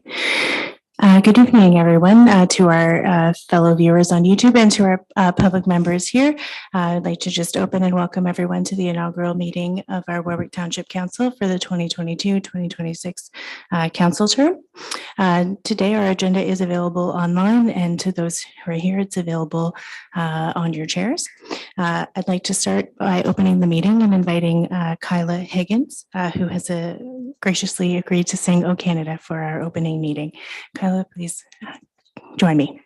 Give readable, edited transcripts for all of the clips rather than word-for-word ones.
Good evening, everyone, to our fellow viewers on YouTube and to our public members here. I'd like to just open and welcome everyone to the inaugural meeting of our Warwick Township Council for the 2022-2026 council term. Today, our agenda is available online, and to those who are here, it's available on your chairs. I'd like to start by opening the meeting and inviting Kyla Higgins, who has graciously agreed to sing "O Canada" for our opening meeting. Kyla, please join me.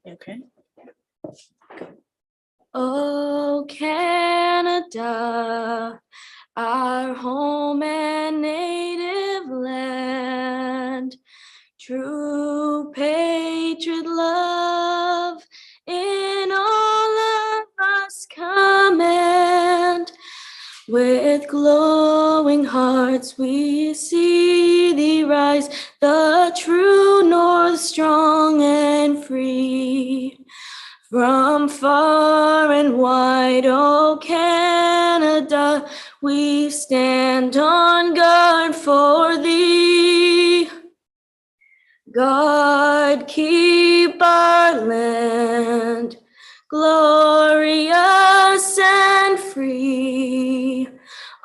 Okay. Oh, Canada, our home and native land, true patriot love in all of us command. With glowing hearts we see thee rise, the true north strong and free. From far and wide, oh Canada, we stand on guard for thee. God, keep our land glorious and free.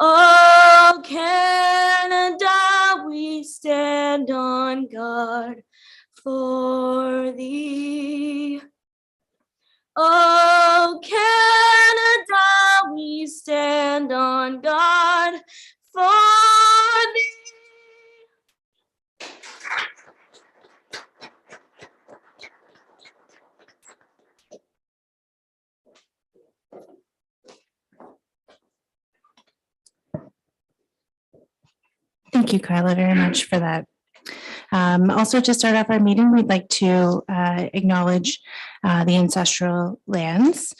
Oh Canada, we stand on guard for thee. Oh Canada, we stand on guard for thee. Thank you, Kyla, very much for that. Also, to start off our meeting, we'd like to acknowledge the ancestral lands.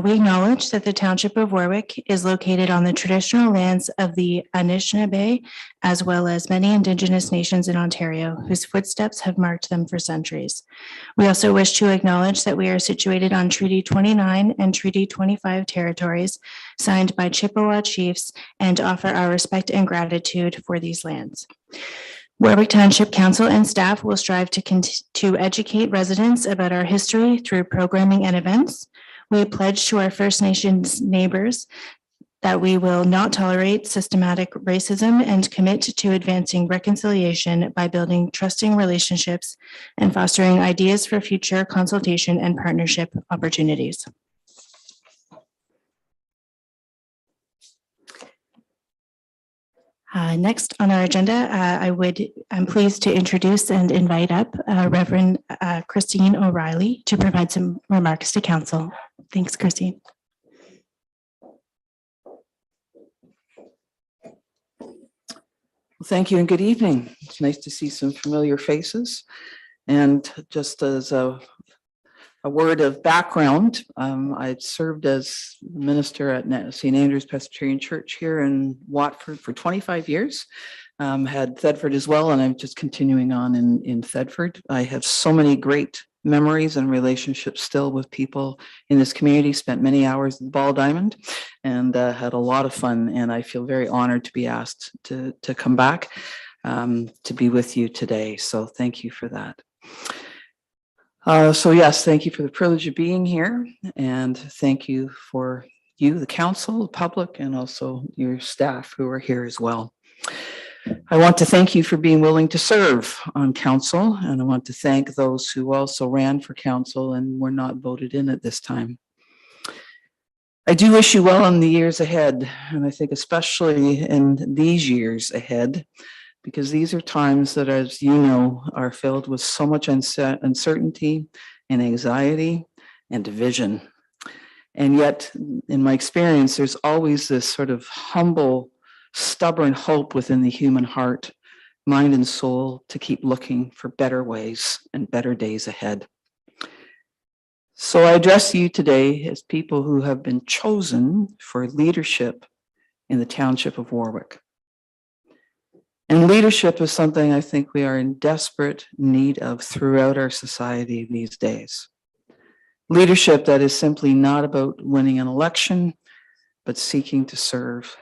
We acknowledge that the Township of Warwick is located on the traditional lands of the Anishinaabe, as well as many Indigenous nations in Ontario, whose footsteps have marked them for centuries. We also wish to acknowledge that we are situated on Treaty 29 and Treaty 25 territories signed by Chippewa chiefs, and offer our respect and gratitude for these lands. Warwick Township Council and staff will strive to educate residents about our history through programming and events. We pledge to our First Nations neighbors that we will not tolerate systematic racism and commit to advancing reconciliation by building trusting relationships and fostering ideas for future consultation and partnership opportunities. Next on our agenda, I'm pleased to introduce and invite up Reverend Christine O'Reilly to provide some remarks to council. Thanks, Christine. Well, thank you and good evening. It's nice to see some familiar faces. And just as a word of background, I served as minister at St. Andrew's Presbyterian Church here in Watford for 25 years. Had Thedford as well, and I'm just continuing on in Thedford. I have so many great memories and relationships still with people in this community. Spent many hours at the Ball Diamond and had a lot of fun, and I feel very honored to be asked to come back to be with you today. So thank you for that. So yes, thank you for the privilege of being here, and thank you for the council, the public, and also your staff who are here as well. I want to thank you for being willing to serve on council, and I want to thank those who also ran for council and were not voted in at this time. I do wish you well in the years ahead, and I think especially in these years ahead, because these are times that, as you know, are filled with so much uncertainty and anxiety and division. And yet, in my experience, there's always this sort of humble, stubborn hope within the human heart, mind, and soul to keep looking for better ways and better days ahead. So I address you today as people who have been chosen for leadership in the Township of Warwick. And leadership is something I think we are in desperate need of throughout our society these days. Leadership that is simply not about winning an election, but seeking to serve.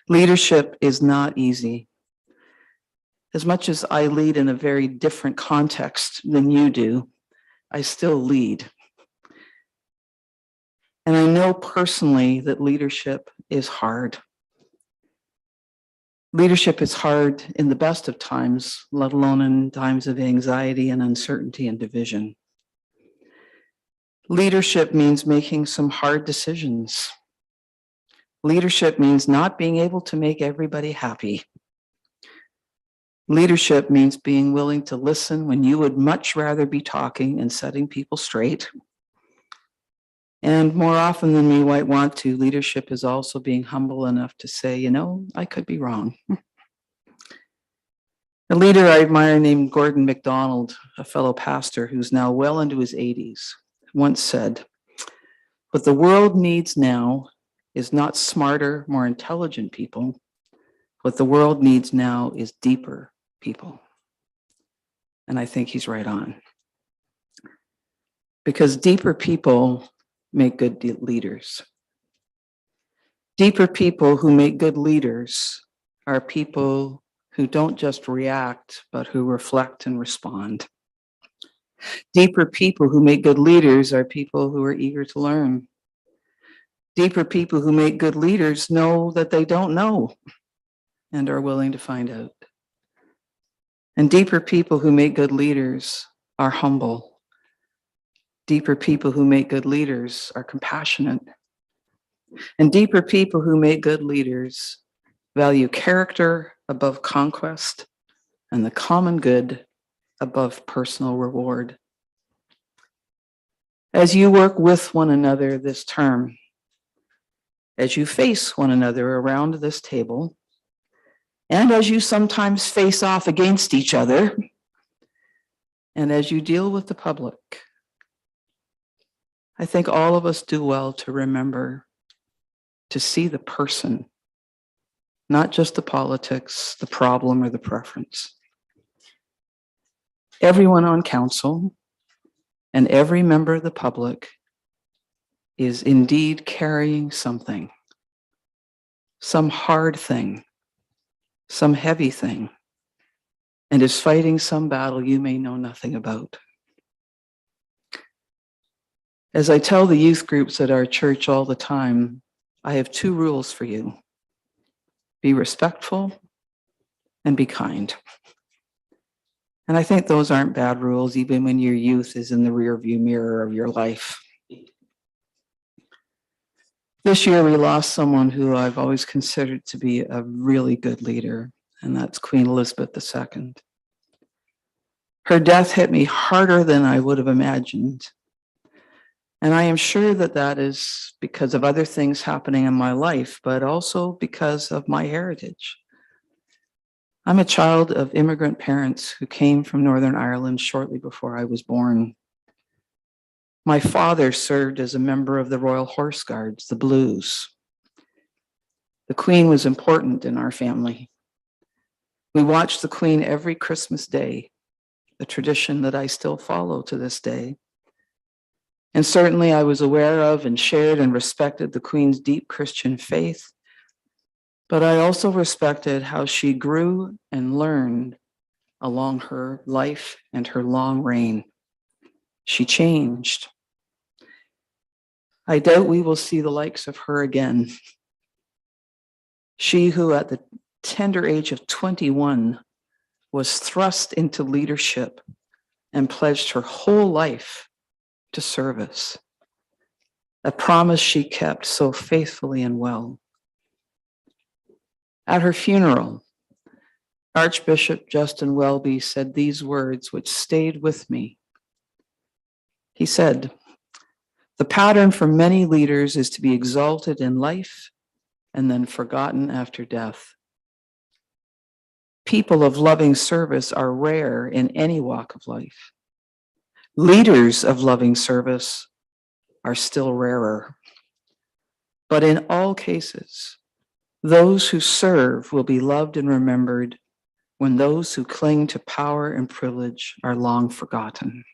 Leadership is not easy. As much as I lead in a very different context than you do, I still lead. And I know personally that leadership is hard. Leadership is hard in the best of times, let alone in times of anxiety and uncertainty and division. Leadership means making some hard decisions. Leadership means not being able to make everybody happy. Leadership means being willing to listen when you would much rather be talking and setting people straight. And more often than we might want to, leadership is also being humble enough to say, you know, I could be wrong. A leader I admire named Gordon MacDonald, a fellow pastor who's now well into his 80s, once said, "What the world needs now is not smarter, more intelligent people. What the world needs now is deeper people." And I think he's right on. Because deeper people make good leaders. Deeper people who make good leaders are people who don't just react, but who reflect and respond. Deeper people who make good leaders are people who are eager to learn. Deeper people who make good leaders know that they don't know and are willing to find out. And deeper people who make good leaders are humble. Deeper people who make good leaders are compassionate. And deeper people who make good leaders value character above conquest and the common good above personal reward. As you work with one another this term, as you face one another around this table, and as you sometimes face off against each other, and as you deal with the public, I think all of us do well to remember to see the person, not just the politics, the problem, or the preference. Everyone on council and every member of the public is indeed carrying something, some hard thing, some heavy thing, and is fighting some battle you may know nothing about. As I tell the youth groups at our church all the time, I have two rules for you. Be respectful and be kind. And I think those aren't bad rules, even when your youth is in the rearview mirror of your life. This year, we lost someone who I've always considered to be a really good leader, and that's Queen Elizabeth II. Her death hit me harder than I would have imagined. And I am sure that that is because of other things happening in my life, but also because of my heritage. I'm a child of immigrant parents who came from Northern Ireland shortly before I was born. My father served as a member of the Royal Horse Guards, the Blues. The Queen was important in our family. We watched the Queen every Christmas Day, a tradition that I still follow to this day. And certainly I was aware of and shared and respected the Queen's deep Christian faith, but I also respected how she grew and learned along her life and her long reign. She changed. I doubt we will see the likes of her again. She who at the tender age of 21 was thrust into leadership and pledged her whole life to service, a promise she kept so faithfully and well. At her funeral, Archbishop Justin Welby said these words which stayed with me. He said, "The pattern for many leaders is to be exalted in life and then forgotten after death. People of loving service are rare in any walk of life. Leaders of loving service are still rarer. But in all cases, those who serve will be loved and remembered when those who cling to power and privilege are long forgotten."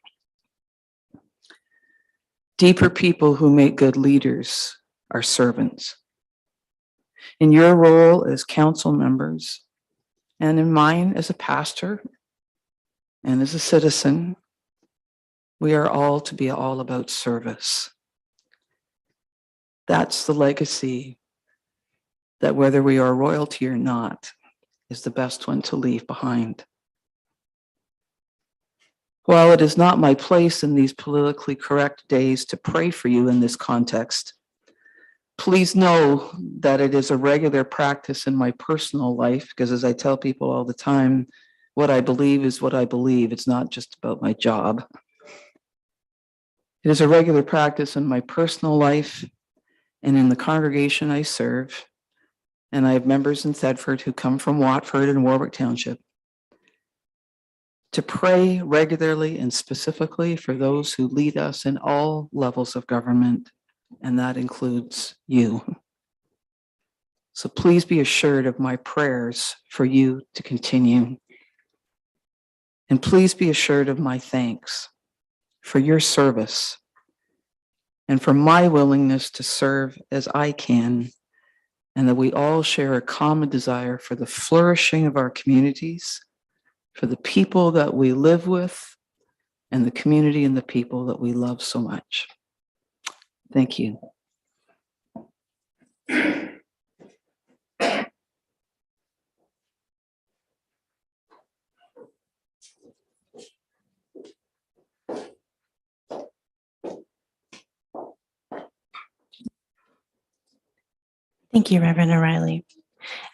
Deeper people who make good leaders are servants. In your role as council members, and in mine as a pastor and as a citizen, we are all to be all about service. That's the legacy that, whether we are royalty or not, is the best one to leave behind. While it is not my place in these politically correct days to pray for you in this context, please know that it is a regular practice in my personal life, because as I tell people all the time, what I believe is what I believe. It's not just about my job. It is a regular practice in my personal life and in the congregation I serve. And I have members in Thetford who come from Watford and Warwick Township, to pray regularly and specifically for those who lead us in all levels of government, and that includes you. So please be assured of my prayers for you to continue. And please be assured of my thanks for your service and for my willingness to serve as I can, and that we all share a common desire for the flourishing of our communities, for the people that we live with, and the community and the people that we love so much. Thank you. Thank you, Reverend O'Reilly,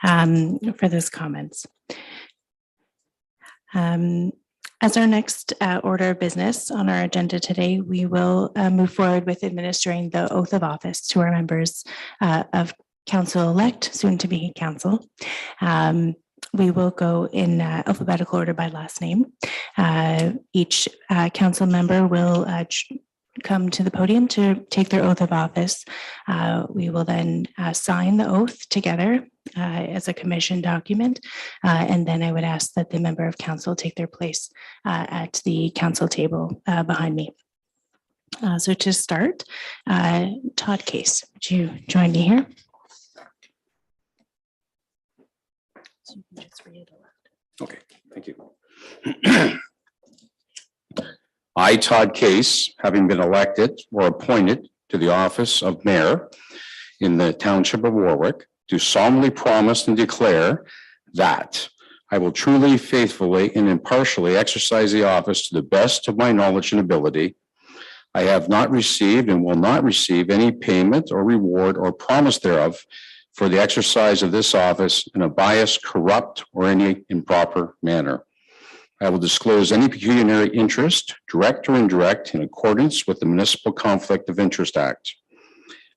for those comments. As our next order of business on our agenda today, we will move forward with administering the oath of office to our members of council-elect, soon to be council. We will go in alphabetical order by last name. Each council member will come to the podium to take their oath of office. We will then sign the oath together as a commission document. And then I would ask that the member of council take their place at the council table behind me. So to start, Todd Case, would you join me here? So you can just read it aloud. Okay, thank you. I, Todd Case, having been elected or appointed to the office of mayor in the township of Warwick, do solemnly promise and declare that I will truly, faithfully, and impartially exercise the office to the best of my knowledge and ability. I have not received and will not receive any payment or reward or promise thereof for the exercise of this office in a biased, corrupt, or any improper manner. I will disclose any pecuniary interest, direct or indirect, in accordance with the Municipal Conflict of Interest Act.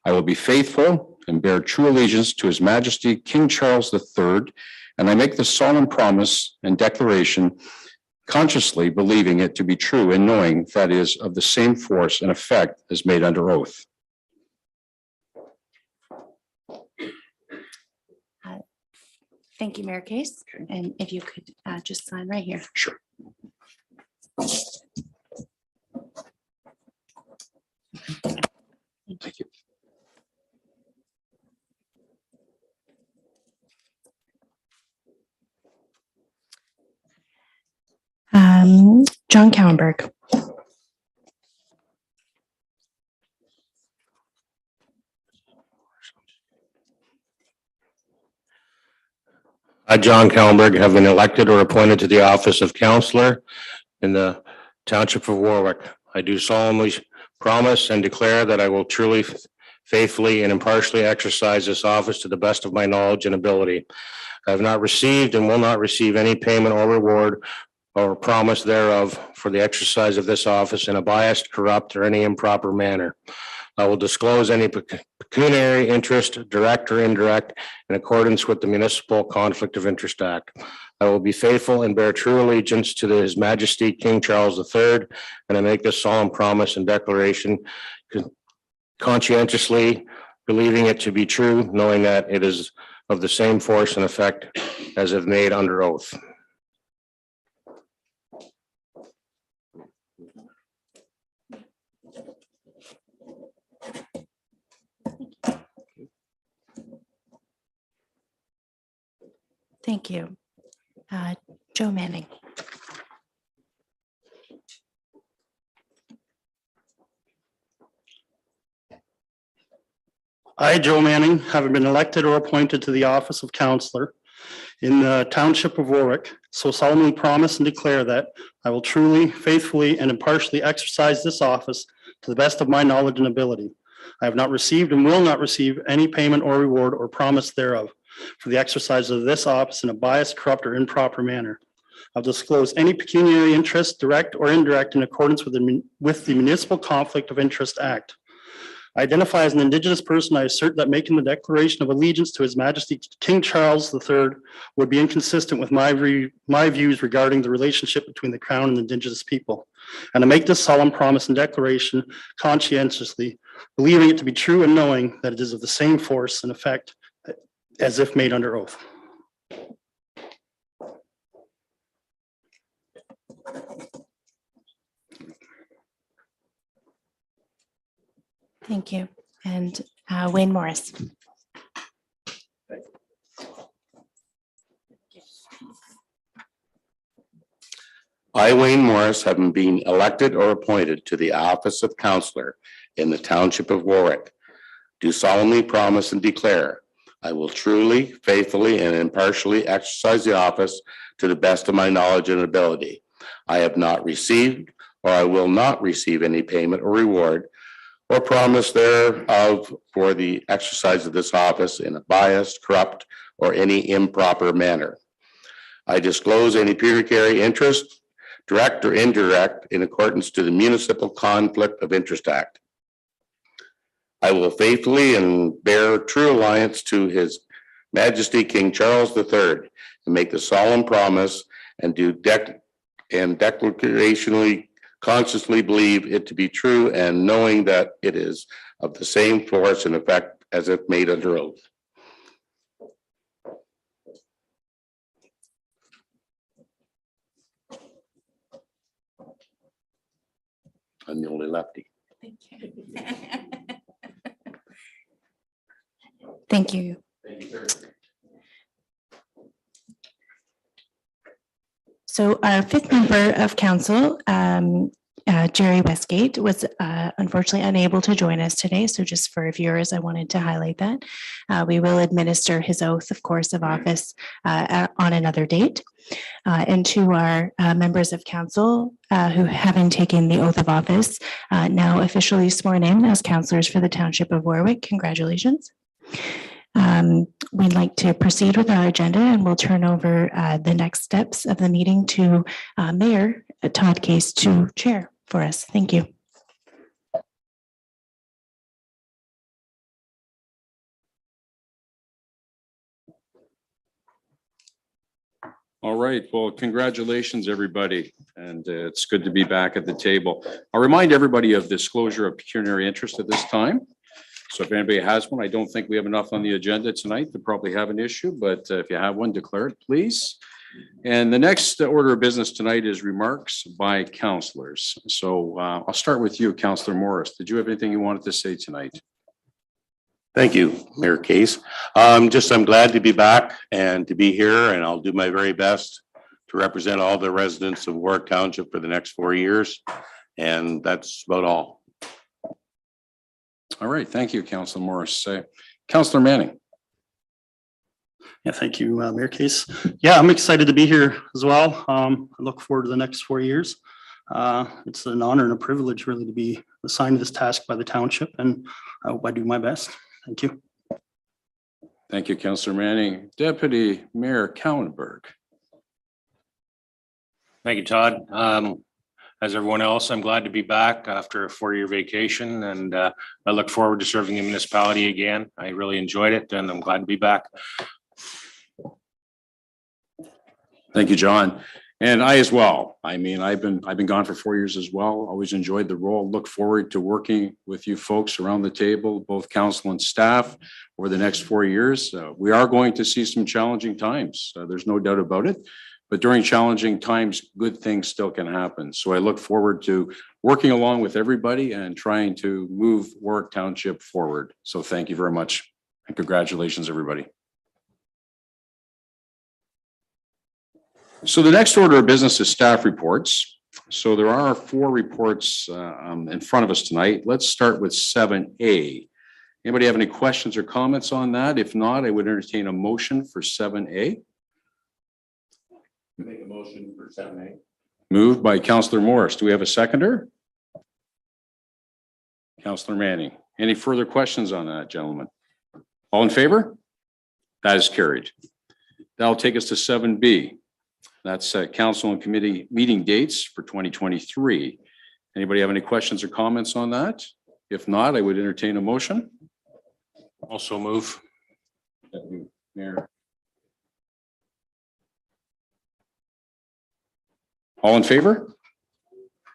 I will be faithful and bear true allegiance to His Majesty King Charles III, and I make this solemn promise and declaration consciously believing it to be true and knowing that it is of the same force and effect as made under oath. Thank you, Mayor Case. And if you could just sign right here. Sure. Thank you. John Callenberg. I, John Callenberg, have been elected or appointed to the office of councillor in the township of Warwick. I do solemnly promise and declare that I will truly, faithfully, and impartially exercise this office to the best of my knowledge and ability. I have not received and will not receive any payment or reward or promise thereof for the exercise of this office in a biased, corrupt, or any improper manner. I will disclose any pecuniary interest, direct or indirect, in accordance with the Municipal Conflict of Interest Act. I will be faithful and bear true allegiance to His Majesty King Charles III, and I make this solemn promise and declaration conscientiously, believing it to be true, knowing that it is of the same force and effect as if made under oath. Thank you. Joe Manning. I, Joe Manning, having been elected or appointed to the office of counselor in the Township of Warwick, so solemnly promise and declare that I will truly, faithfully, and impartially exercise this office to the best of my knowledge and ability. I have not received and will not receive any payment or reward or promise thereof for the exercise of this office in a biased, corrupt, or improper manner. I'll disclose any pecuniary interest, direct or indirect, in accordance with the Municipal Conflict of Interest Act. I identify as an Indigenous person. I assert that making the declaration of allegiance to His Majesty King Charles III would be inconsistent with my views regarding the relationship between the Crown and Indigenous people. And I make this solemn promise and declaration conscientiously, believing it to be true and knowing that it is of the same force and effect as if made under oath. Thank you. And Wayne Morris. I, Wayne Morris, having been elected or appointed to the office of counselor in the Township of Warwick, do solemnly promise and declare I will truly, faithfully, and impartially exercise the office to the best of my knowledge and ability. I have not received or I will not receive any payment or reward or promise thereof for the exercise of this office in a biased, corrupt, or any improper manner. I disclose any pecuniary interest, direct or indirect, in accordance to the Municipal Conflict of Interest Act. I will faithfully and bear true alliance to His Majesty King Charles III and make the solemn promise and do declarationally consciously believe it to be true and knowing that it is of the same force and effect as if made under oath. I'm the only lefty. Thank you. Thank you. So our fifth member of council, Jerry Westgate, was unfortunately unable to join us today. So just for viewers, I wanted to highlight that. We will administer his oath, of course, of office on another date. And to our members of council who, having taken the oath of office, now officially sworn in as councillors for the Township of Warwick, congratulations. We'd like to proceed with our agenda and we'll turn over the next steps of the meeting to Mayor Todd Case to chair for us. Thank you. All right, well, congratulations, everybody. And it's good to be back at the table. I'll remind everybody of disclosure of pecuniary interest at this time. So if anybody has one, I don't think we have enough on the agenda tonight to probably have an issue, but if you have one, declare it, please. And the next order of business tonight is remarks by councillors. So I'll start with you, Councillor Morris. Did you have anything you wanted to say tonight? Thank you, Mayor Case. I'm glad to be back and to be here, and I'll do my very best to represent all the residents of Warwick Township for the next 4 years. And that's about all. All right, thank you, Councillor Morris. Councillor Manning. Yeah, thank you, Mayor Case. Yeah, I'm excited to be here as well. I look forward to the next 4 years. It's an honor and a privilege really to be assigned this task by the township, and I hope I do my best. Thank you. Thank you, Councillor Manning. Deputy Mayor Cowanberg. Thank you, Todd. As everyone else, I'm glad to be back after a 4-year vacation, and I look forward to serving the municipality again. I really enjoyed it, and I'm glad to be back. Thank you, John. And I as well. I mean, I've been gone for 4 years as well. Always enjoyed the role. Look forward to working with you folks around the table, both council and staff, over the next 4 years. We are going to see some challenging times. There's no doubt about it. But during challenging times, good things still can happen. So I look forward to working along with everybody and trying to move Warwick Township forward. So thank you very much and congratulations, everybody. So the next order of business is staff reports. So there are 4 reports in front of us tonight. Let's start with 7A. Anybody have any questions or comments on that? If not, I would entertain a motion for 7A. Make a motion for 7A. Moved by Councillor Morris. Do we have a seconder? Councillor Manning. Any further questions on that, gentlemen? All in favor? That is carried. That'll take us to 7B. That's council and committee meeting dates for 2023. Anybody have any questions or comments on that? If not, I would entertain a motion. Also move. Mayor. All in favor?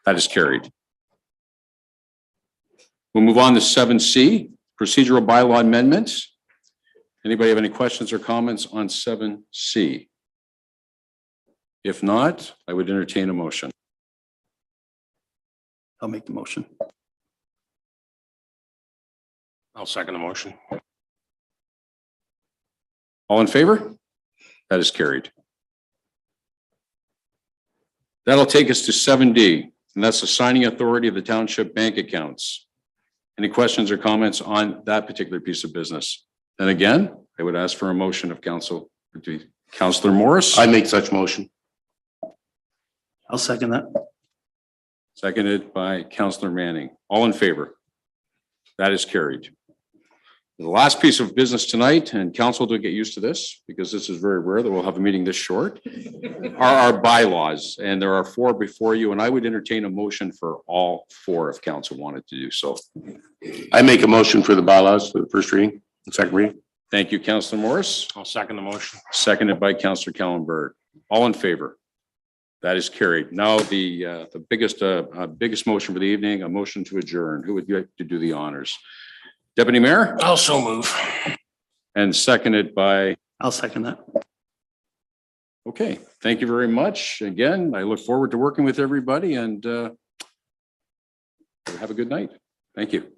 That is carried. We'll move on to 7C, procedural bylaw amendments. Anybody have any questions or comments on 7C? If not, I would entertain a motion. I'll make the motion. I'll second the motion. All in favor? That is carried. That'll take us to 7D, and that's the signing authority of the township bank accounts. Any questions or comments on that particular piece of business? And again, I would ask for a motion of council. Councillor Morris. I make such motion. I'll second that. Seconded by Councillor Manning. All in favor? That is carried. The last piece of business tonight, and council will get used to this because this is very rare that we'll have a meeting this short, are our bylaws. And there are 4 before you, and I would entertain a motion for all 4 if council wanted to do so. I make a motion for the bylaws for the first reading, and second reading. Thank you, Councillor Morris. I'll second the motion. Seconded by Councillor Kellenberg. All in favor? That is carried. Now, the biggest motion for the evening, a motion to adjourn. Who would like to do the honors? Deputy Mayor? Also move. And seconded by, I'll second that. okay, thank you very much. Again, I look forward to working with everybody and have a good night. Thank you.